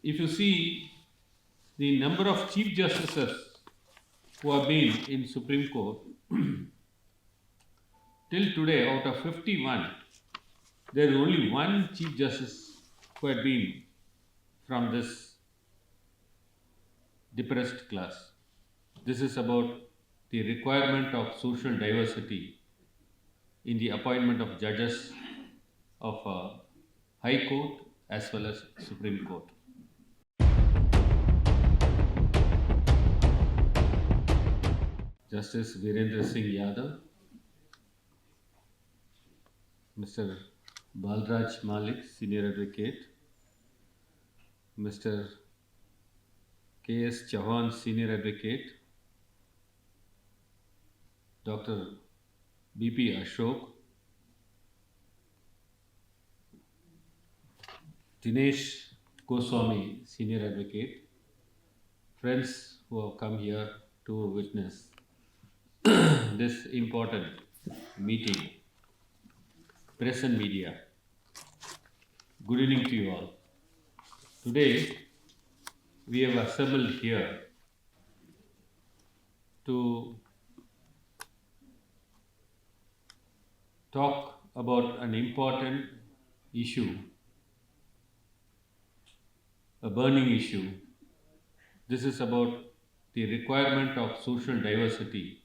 if you see the number of Chief Justices who have been in Supreme Court, till today, out of 51, there is only one Chief Justice who had been from this depressed class. This is about the requirement of social diversity in the appointment of judges of High Court as well as Supreme Court. Justice Virendra Singh Yadav, Mr. Balraj Malik, Senior Advocate, Mr. K.S. Chauhan, Senior Advocate, Dr. B.P. Ashok, Dinesh Goswami, Senior Advocate, friends who have come here to witness this important meeting, press and media, good evening to you all. Today, we have assembled here to talk about an important issue, a burning issue. This is about the requirement of social diversity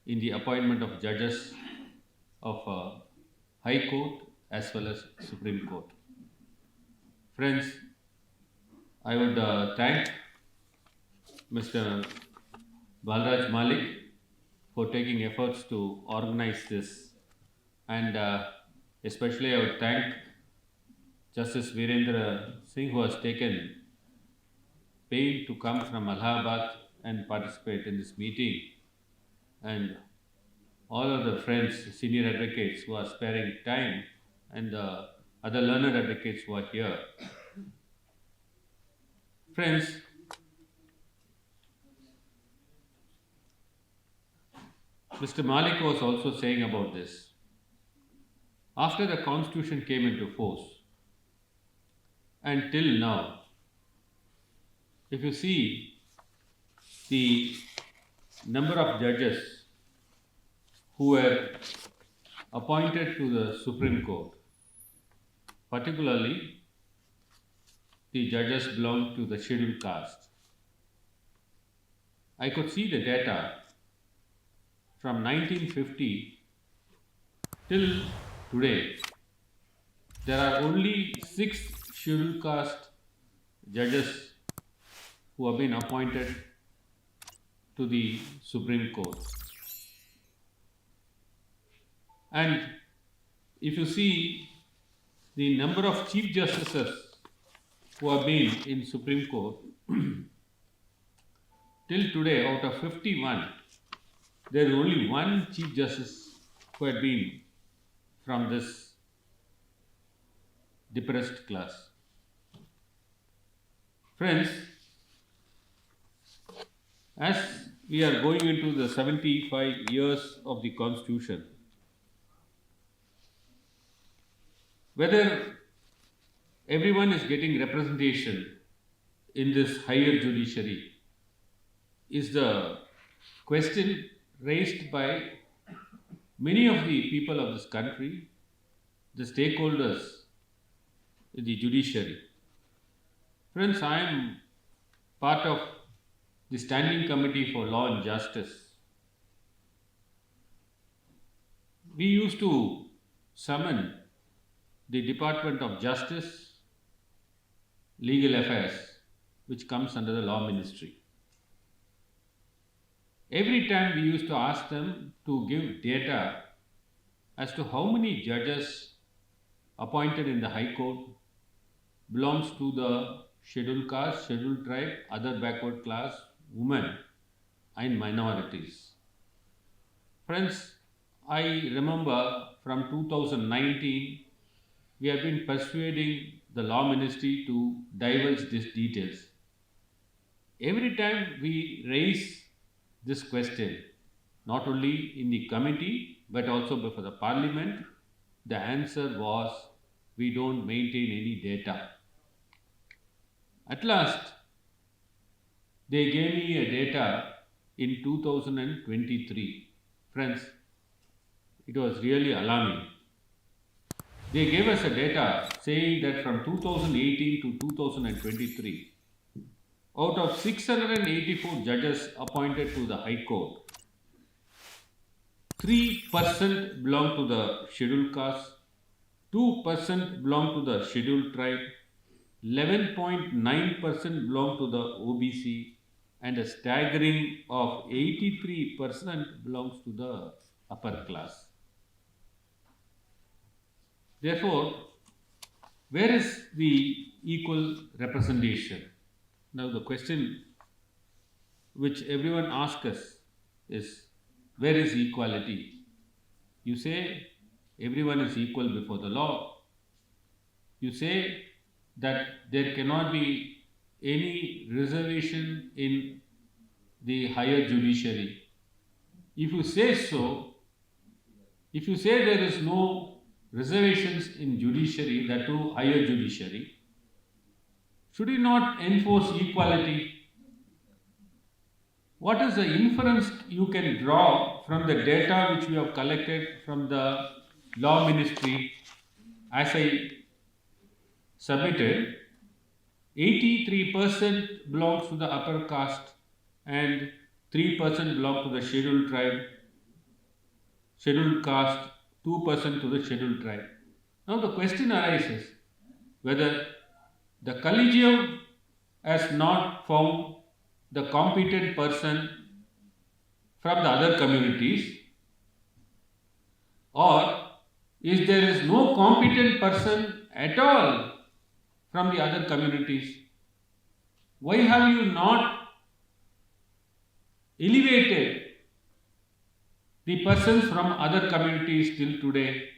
in the appointment of judges of High Court as well as Supreme Court. Friends, I would thank Mr. Balraj Malik for taking efforts to organize this, and especially I would thank Justice Virendra Singh, who has taken pain to come from Allahabad and participate in this meeting, and all of the friends, senior advocates who are sparing time, and the other learned advocates who are here. Friends, Mr. Malik was also saying about this. After the Constitution came into force, and till now, if you see the number of judges who were appointed to the Supreme Court, particularly the judges belong to the Scheduled Caste, I could see the data from 1950 till today. There are only 6 Scheduled Caste judges who have been appointed to the Supreme Court. And if you see the number of Chief Justices who have been in Supreme Court, till today, out of 51, there is only one Chief Justice who had been from this depressed class. Friends, as we are going into the 75 years of the Constitution, whether everyone is getting representation in this higher judiciary is the question raised by many of the people of this country, the stakeholders in the judiciary. Friends, I am part of the Standing Committee for Law and Justice. We used to summon the Department of Justice, Legal Affairs, which comes under the Law Ministry. Every time we used to ask them to give data as to how many judges appointed in the High Court belongs to the Scheduled Caste, Scheduled Tribe, other backward class, women and minorities. Friends, I remember from 2019, we have been persuading the Law Ministry to divulge these details. Every time we raise this question, not only in the committee but also before the Parliament, the answer was, we don't maintain any data. At last, they gave me a data in 2023. Friends, it was really alarming. They gave us a data saying that from 2018 to 2023, out of 684 judges appointed to the High Court, 3% belong to the scheduled caste, 2% belong to the scheduled tribe, 11.9% belong to the OBC, and a staggering of 83% belongs to the upper class. Therefore, where is the equal representation? Now, the question which everyone asks us is, where is equality? You say everyone is equal before the law. You say that there cannot be any reservation in the higher judiciary. If you say so, if you say there is no reservations in judiciary, that too higher judiciary, should you not enforce equality? What is the inference you can draw from the data which we have collected from the law ministry? As I submitted, 83% belongs to the upper caste and 3% belong to the scheduled tribe, scheduled caste, 2% to the scheduled tribe. Now the question arises whether the collegium has not found the competent person from the other communities, or is there is no competent person at all from the other communities? Why have you not elevated the persons from other communities till today?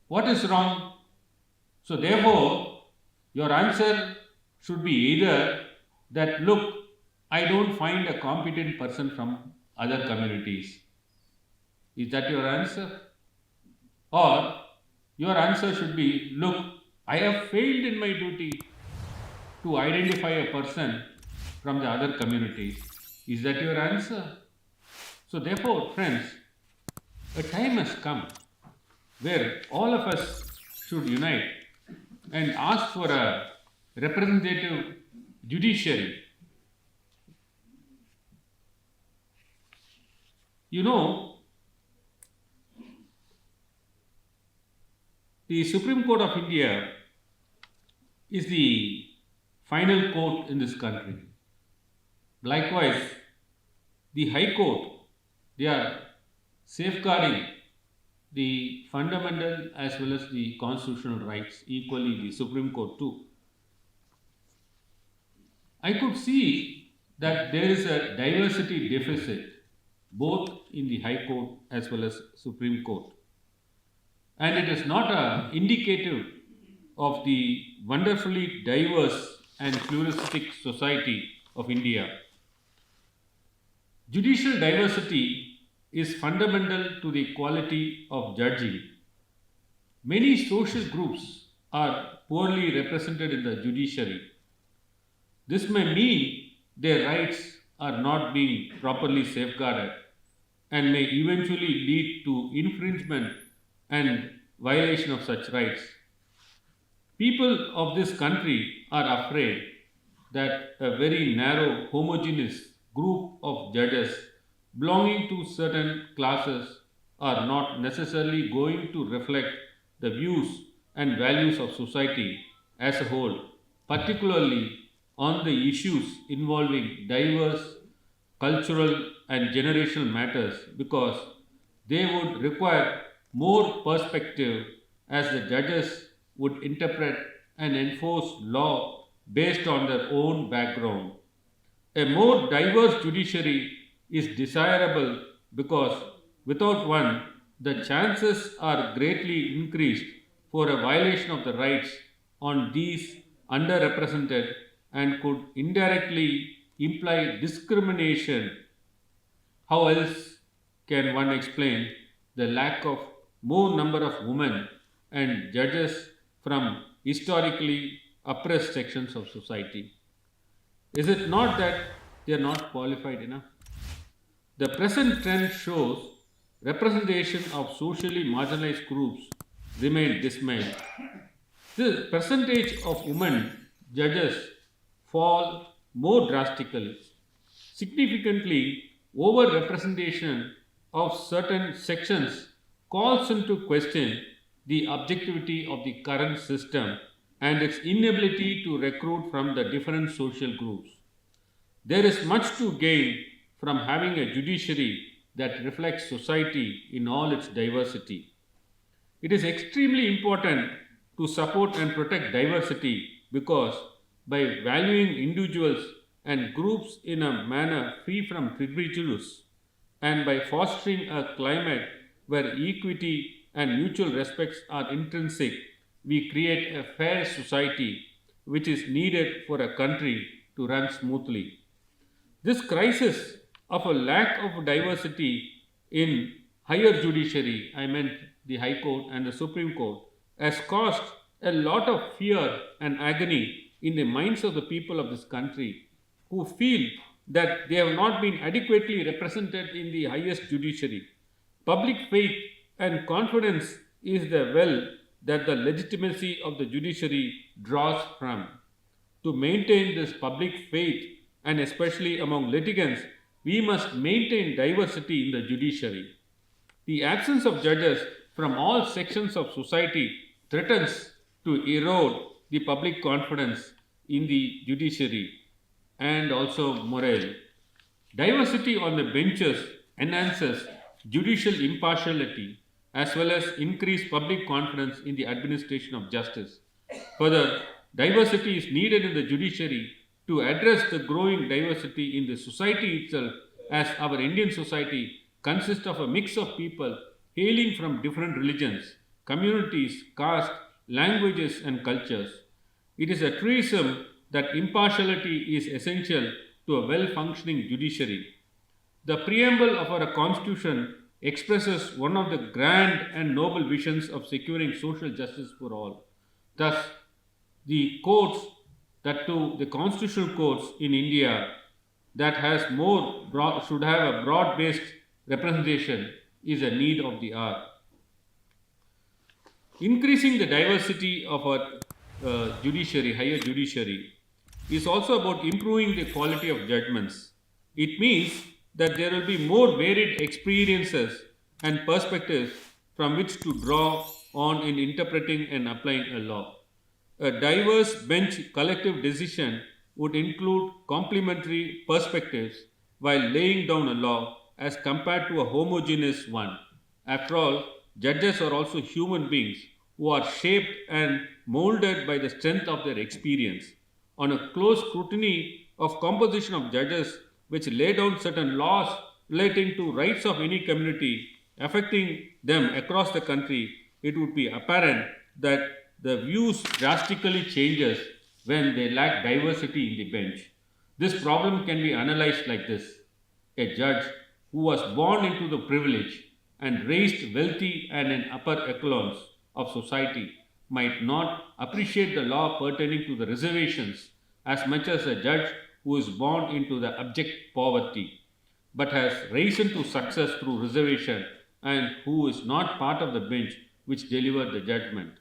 What is wrong? So therefore, your answer should be either that, look, I don't find a competent person from other communities. Is that your answer? Or your answer should be, look, I have failed in my duty to identify a person from the other communities. Is that your answer? So therefore, friends, a time has come where all of us should unite and ask for a representative judiciary. You know, the Supreme Court of India is the final court in this country. Likewise, the High Court, they are safeguarding the fundamental as well as the constitutional rights, equally the Supreme Court too. I could see that there is a diversity deficit both in the High Court as well as Supreme Court. And it is not a indicative of the wonderfully diverse and pluralistic society of India. Judicial diversity is fundamental to the quality of judging. Many social groups are poorly represented in the judiciary. This may mean their rights are not being properly safeguarded and may eventually lead to infringement and violation of such rights. People of this country are afraid that a very narrow, homogeneous group of judges belonging to certain classes are not necessarily going to reflect the views and values of society as a whole, particularly on the issues involving diverse cultural and generational matters, because they would require more perspective as the judges would interpret and enforce law based on their own background. A more diverse judiciary is desirable because without one, the chances are greatly increased for a violation of the rights on these underrepresented and could indirectly imply discrimination. How else can one explain the lack of more number of women and judges from historically oppressed sections of society? Is it not that they are not qualified enough? The present trend shows representation of socially marginalized groups remain dismal. The percentage of women judges fall more drastically. Significantly, over-representation of certain sections calls into question the objectivity of the current system and its inability to recruit from the different social groups. There is much to gain from having a judiciary that reflects society in all its diversity. It is extremely important to support and protect diversity because by valuing individuals and groups in a manner free from prejudice and by fostering a climate where equity and mutual respects are intrinsic, we create a fair society which is needed for a country to run smoothly. This crisis of a lack of diversity in higher judiciary, I meant the High Court and the Supreme Court, has caused a lot of fear and agony in the minds of the people of this country who feel that they have not been adequately represented in the highest judiciary. Public faith and confidence is the well that the legitimacy of the judiciary draws from. To maintain this public faith, and especially among litigants, we must maintain diversity in the judiciary. The absence of judges from all sections of society threatens to erode the public confidence in the judiciary and also morale. Diversity on the benches enhances judicial impartiality as well as increased public confidence in the administration of justice. Further, diversity is needed in the judiciary to address the growing diversity in the society itself, as our Indian society consists of a mix of people hailing from different religions, communities, caste, languages, and cultures. It is a truism that impartiality is essential to a well functioning judiciary. The preamble of our constitution expresses one of the grand and noble visions of securing social justice for all. Thus, the courts, that to the constitutional courts in India that has should have a broad based representation is a need of the hour. Increasing the diversity of our judiciary, higher judiciary, is also about improving the quality of judgments. It means that there will be more varied experiences and perspectives from which to draw on in interpreting and applying a law. A diverse bench collective decision would include complementary perspectives while laying down a law as compared to a homogeneous one. After all, judges are also human beings who are shaped and molded by the strength of their experience. On a close scrutiny of composition of judges which lay down certain laws relating to rights of any community affecting them across the country, it would be apparent that the views drastically changes when they lack diversity in the bench. This problem can be analyzed like this. A judge who was born into the privilege and raised wealthy and in upper echelons of society might not appreciate the law pertaining to the reservations as much as a judge who is born into the abject poverty but has risen to success through reservation and who is not part of the bench which delivered the judgment.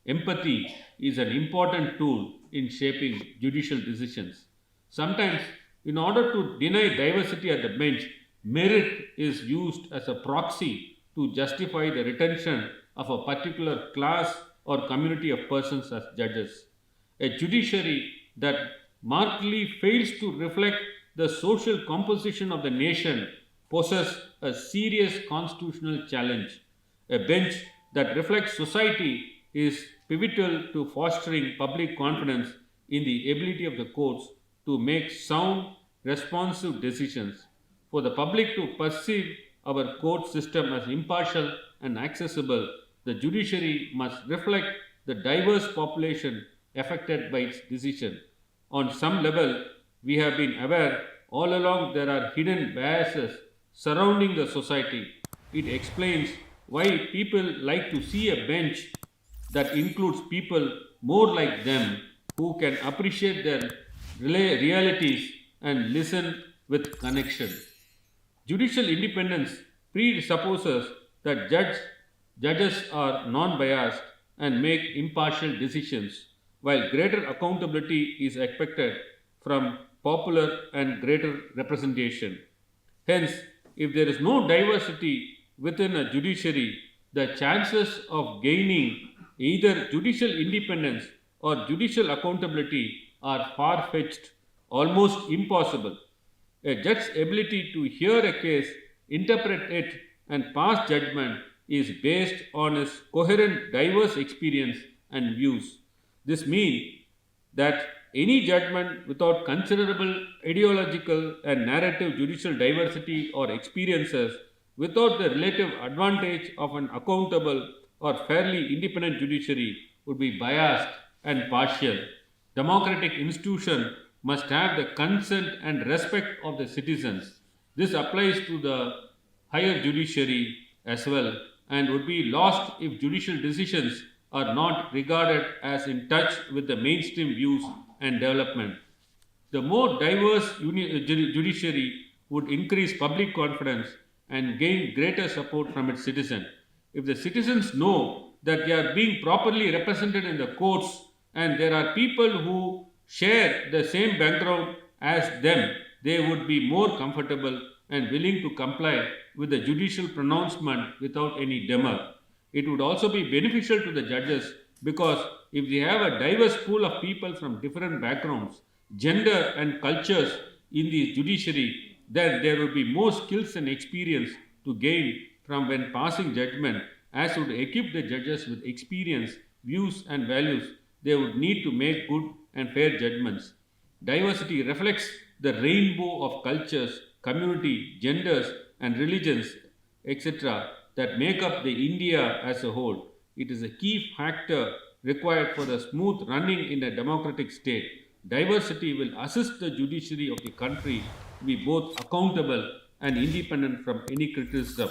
Empathy is an important tool in shaping judicial decisions. Sometimes, in order to deny diversity at the bench, merit is used as a proxy to justify the retention of a particular class or community of persons as judges. A judiciary that markedly fails to reflect the social composition of the nation poses a serious constitutional challenge. A bench that reflects society is pivotal to fostering public confidence in the ability of the courts to make sound, responsive decisions. For the public to perceive our court system as impartial and accessible, the judiciary must reflect the diverse population affected by its decision. On some level, we have been aware all along there are hidden biases surrounding the society. It explains why people like to see a bench that includes people more like them who can appreciate their realities and listen with connection. Judicial independence presupposes that judges are non biased and make impartial decisions, while greater accountability is expected from popular and greater representation. Hence, if there is no diversity within a judiciary, the chances of gaining either judicial independence or judicial accountability are far fetched, almost impossible. A judge's ability to hear a case, interpret it, and pass judgment is based on his coherent, diverse experience and views. This means that any judgment without considerable ideological and narrative judicial diversity or experiences, without the relative advantage of an accountable or fairly independent judiciary, would be biased and partial. Democratic institution must have the consent and respect of the citizens. This applies to the higher judiciary as well and would be lost if judicial decisions are not regarded as in touch with the mainstream views and development. The more diverse judiciary would increase public confidence and gain greater support from its citizens. If the citizens know that they are being properly represented in the courts and there are people who share the same background as them, they would be more comfortable and willing to comply with the judicial pronouncement without any demur. It would also be beneficial to the judges because if they have a diverse pool of people from different backgrounds, gender, and cultures in the judiciary, then there would be more skills and experience to gain from when passing judgment, as would equip the judges with experience, views, and values they would need to make good and fair judgments. Diversity reflects the rainbow of cultures, community, genders, and religions, etc., that make up the India as a whole. It is a key factor required for the smooth running in a democratic state. Diversity will assist the judiciary of the country to be both accountable and independent from any criticism.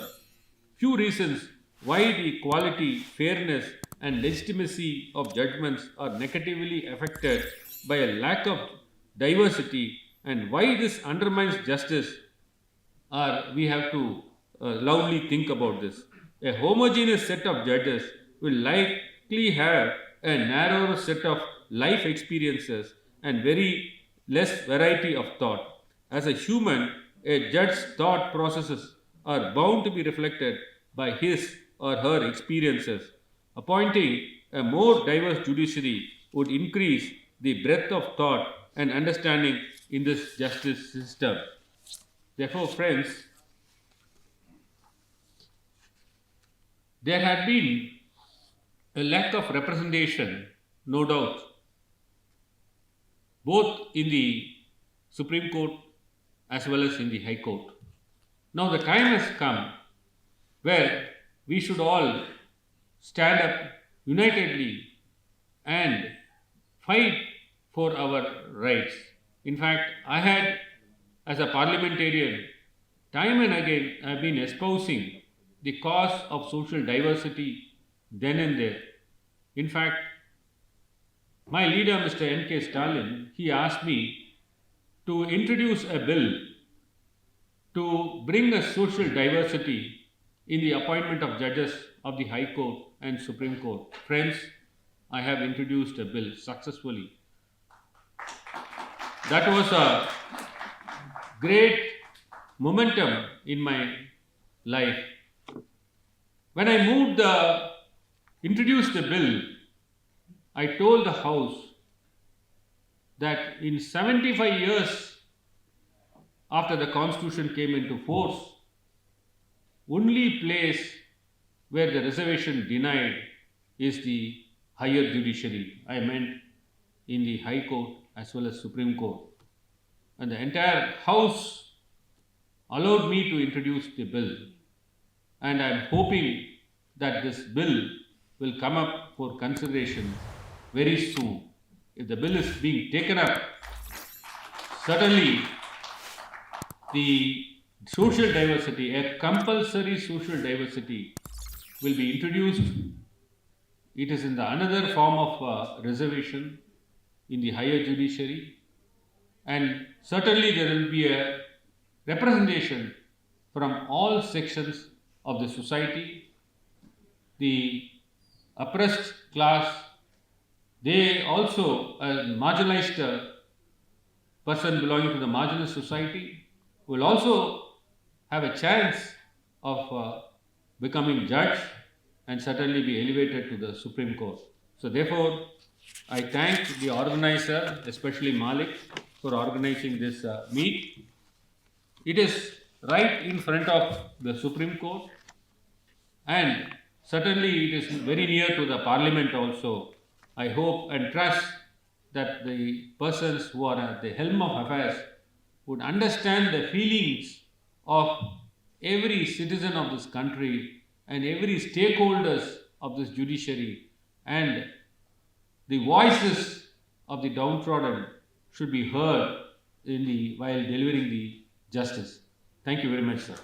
Few reasons why the quality, fairness, and legitimacy of judgments are negatively affected by a lack of diversity and why this undermines justice are we have to loudly think about this. A homogeneous set of judges will likely have a narrower set of life experiences and very less variety of thought. As a human, a judge's thought processes are bound to be reflected by his or her experiences. Appointing a more diverse judiciary would increase the breadth of thought and understanding in this justice system. Therefore, friends, there had been a lack of representation, no doubt, both in the Supreme Court as well as in the High Court. Now, the time has come where we should all stand up unitedly and fight for our rights. In fact, I had, as a parliamentarian, time and again have been espousing the cause of social diversity then and there. In fact, my leader, Mr. N.K. Stalin, he asked me to introduce a bill to bring a social diversity in the appointment of judges of the High Court and Supreme Court. Friends, I have introduced a bill successfully. That was a great momentum in my life. When I introduced the bill, I told the House that in 75 years after the Constitution came into force, only place where the reservation denied is the higher judiciary. I meant in the High Court as well as Supreme Court. And the entire House allowed me to introduce the bill. And I am hoping that this bill will come up for consideration very soon. If the bill is being taken up, certainly the social diversity, a compulsory social diversity, will be introduced. It is in the another form of reservation in the higher judiciary. and certainly there will be a representation from all sections of the society. The oppressed class, they also, a marginalized person belonging to the marginalized society, will also have a chance of becoming judge and certainly be elevated to the Supreme Court. So therefore, I thank the organizer, especially Malik, for organizing this meet. It is right in front of the Supreme Court, and certainly it is very near to the Parliament also. I hope and trust that the persons who are at the helm of affairs would understand the feelings of every citizen of this country and every stakeholders of this judiciary, and the voices of the downtrodden should be heard while delivering the justice. Thank you very much, sir.